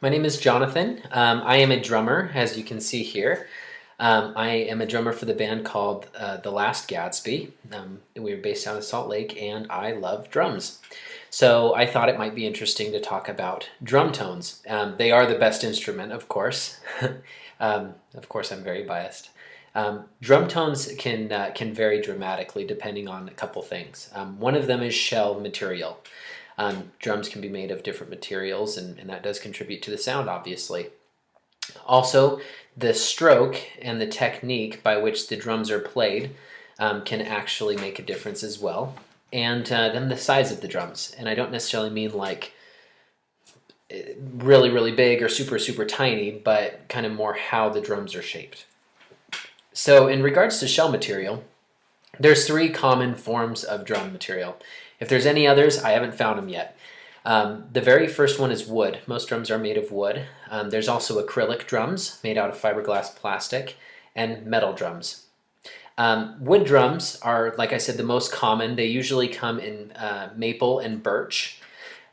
My name is Jonathan. I am a drummer, as you can see here. I am a drummer for the band called The Last Gatsby. We're based out of Salt Lake, and I love drums. So I thought it might be interesting to talk about drum tones. They are the best instrument, of course. Of course, I'm very biased. Drum tones can vary dramatically depending on a couple things. One of them is shell material. Drums can be made of different materials, and that does contribute to the sound, obviously. Also, the stroke and the technique by which the drums are played can actually make a difference as well. And then the size of the drums. And I don't necessarily mean like really, really big or super, super tiny, but kind of more how the drums are shaped. So in regards to shell material, there's three common forms of drum material. If there's any others, I haven't found them yet. The very first one is wood. Most drums are made of wood. There's also acrylic drums made out of fiberglass plastic and metal drums. Wood drums are, like I said, the most common. They usually come in maple and birch.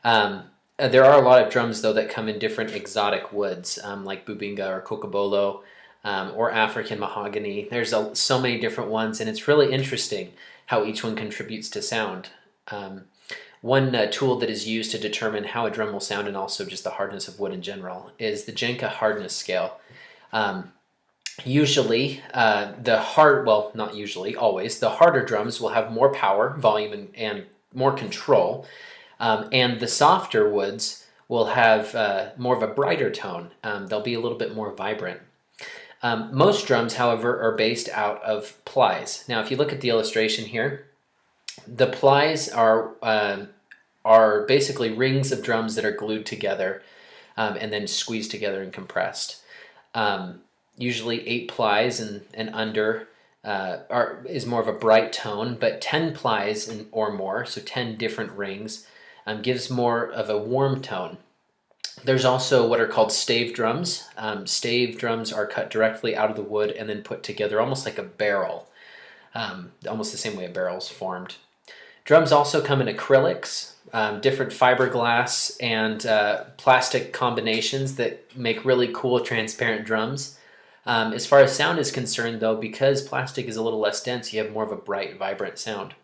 There are a lot of drums, though, that come in different exotic woods, like bubinga or cocobolo, or African mahogany. There's so many different ones, and it's really interesting how each one contributes to sound. One tool that is used to determine how a drum will sound, and also just the hardness of wood in general, is the Jenka hardness scale. Usually, not usually, always, the harder drums will have more power, volume, and more control, and the softer woods will have more of a brighter tone. They'll be a little bit more vibrant. Most drums, however, are based out of plies. Now, if you look at the illustration here, the plies are basically rings of drums that are glued together and then squeezed together and compressed. Usually 8 plies and under is more of a bright tone, but 10 plies or more, so 10 different rings, gives more of a warm tone. There's also what are called stave drums. Stave drums are cut directly out of the wood and then put together almost like a barrel, almost the same way a barrel's formed. Drums also come in acrylics, different fiberglass and plastic combinations that make really cool transparent drums. As far as sound is concerned, though, because plastic is a little less dense, you have more of a bright, vibrant sound.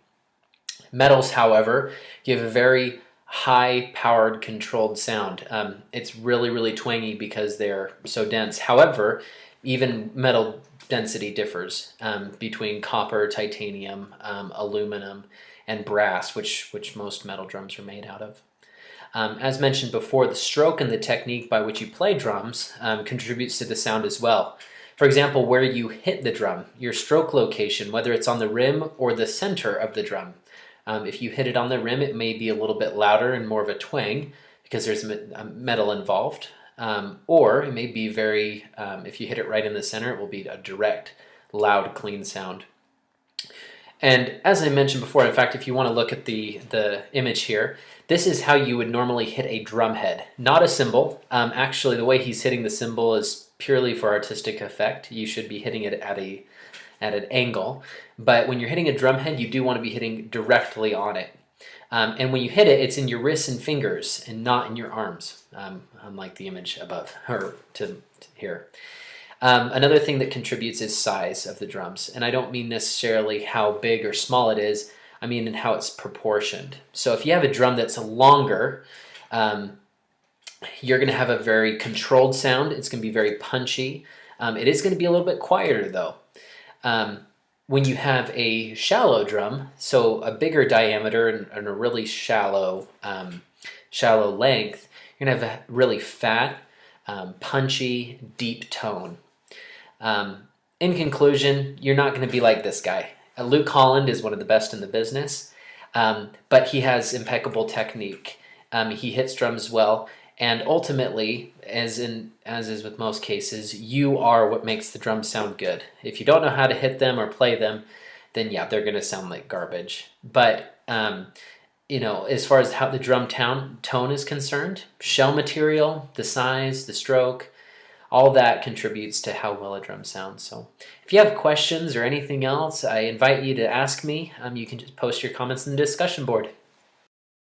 Metals, however, give a very high-powered, controlled sound. It's really, really twangy because they're so dense. However, even metal density differs between copper, titanium, aluminum, and brass, which most metal drums are made out of. As mentioned before, the stroke and the technique by which you play drums contributes to the sound as well. For example, where you hit the drum, your stroke location, whether it's on the rim or the center of the drum. If you hit it on the rim, it may be a little bit louder and more of a twang because there's metal involved. Or it may be if you hit it right in the center, it will be a direct, loud, clean sound. And as I mentioned before, in fact, if you want to look at the image here, this is how you would normally hit a drum head, not a cymbal. Actually, the way he's hitting the cymbal is purely for artistic effect. You should be hitting it at an angle. But when you're hitting a drum head, you do want to be hitting directly on it. And when you hit it, it's in your wrists and fingers and not in your arms, unlike the image above, or to here. Another thing that contributes is size of the drums. And I don't mean necessarily how big or small it is. I mean in how it's proportioned. So if you have a drum that's longer, you're going to have a very controlled sound. It's going to be very punchy. It is going to be a little bit quieter, though. When you have a shallow drum, so a bigger diameter and a really shallow length, you're going to have a really fat, punchy, deep tone. In conclusion, you're not going to be like this guy. Luke Holland is one of the best in the business, but he has impeccable technique. He hits drums well, and ultimately, as is with most cases, you are what makes the drums sound good. If you don't know how to hit them or play them, then yeah, they're going to sound like garbage. But as far as how the drum tone is concerned, shell material, the size, the stroke, all that contributes to how well a drum sounds. So if you have questions or anything else, I invite you to ask me. You can just post your comments in the discussion board.